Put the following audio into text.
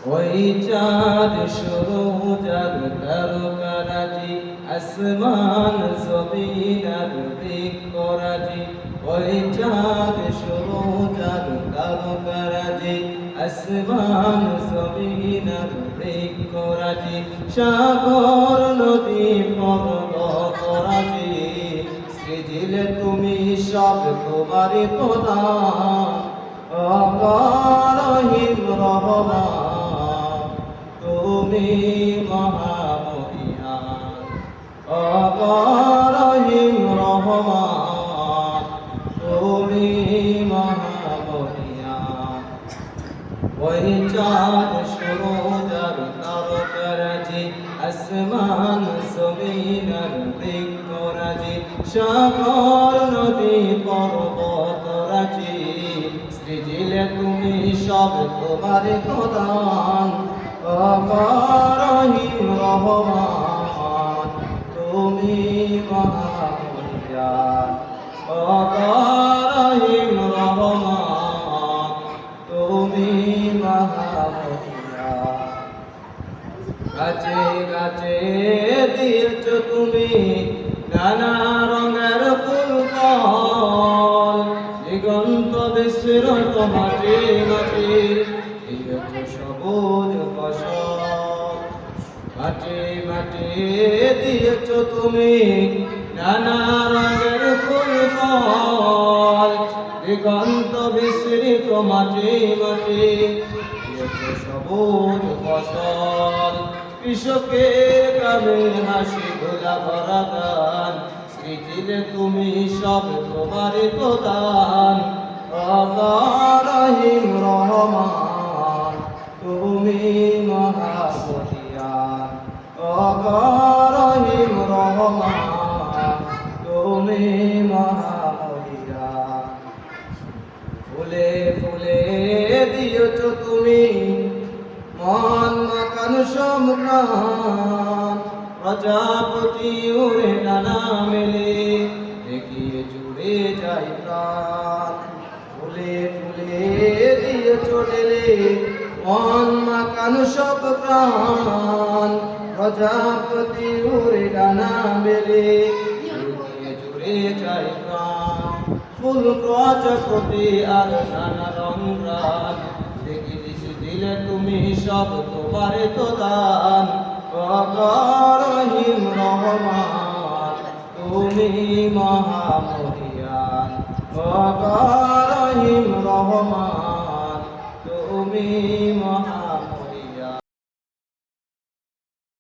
ওই চাঁদ শুরু যার তারকারাজি আসমান জমিন আর বৃক্ষরাজি ওই চাঁদ শুরু যার তারকারাজি আসমান জমিন আর বৃক্ষরাজি সাগর নদী পর্বতরাজি সৃজিলে তুমি সব তোমারই প্রদান অকারহিম রহমান তুমি মহামহিয়ান অকারহিম রহমান তুমি মহামহিয়ান ওই চাঁদ শুরু যার তারকারাজি আসমান জমিন আর বৃক্ষরাজি সাগর নদী পর্বতরাজি সৃজিলে তুমি সব তোমার প্রদান অকারহিম রহমান তুমি মহামহিয়ান অকারহিম রহমান তুমি মহামহিয়ান গাছে গাছে দিয়েছ তুমি নানা রঙের ফুল ফল দিগন্ত বিস্মৃত মাটি মাটি দিয়েছ সবুজ ফসল মাটি মাটি দিয়েছ তুমি নানা রঙের ফুল ফল দিগন্ত বিস্মৃত মাটি মাটি দিয়েছ সবুজ ফসল কৃষকের কামে হাসি ভোলা ভরা গান সৃজিলে তুমি সব তোমারই প্রদান অকারহিম রহমান তুমি মহামহিয়ান অকারহিম রহমান তুমি মহামহিয়ান ফুলে ফুলে দিয়েছ তুমি মন মাকানো সম্রাণ প্রজাপতি উড়ে ডানা মেলে দেখিয়ে জুড়ে যাই প্রাণ ফুলে ফুলে দিয়েছ ঢেলে মন মাকানো সব প্রাণ প্রজাপতি উড়ে ডানা মেলে দেখিয়ে জুড়ে যাই প্রাণ ফুল প্রজাপতি আর নানা রং রান দিলে তুমি সব তোমার তো দান অকারহিম রহমান তুমি মহামহিয়ান অকারহিম রহমান তুমি মহা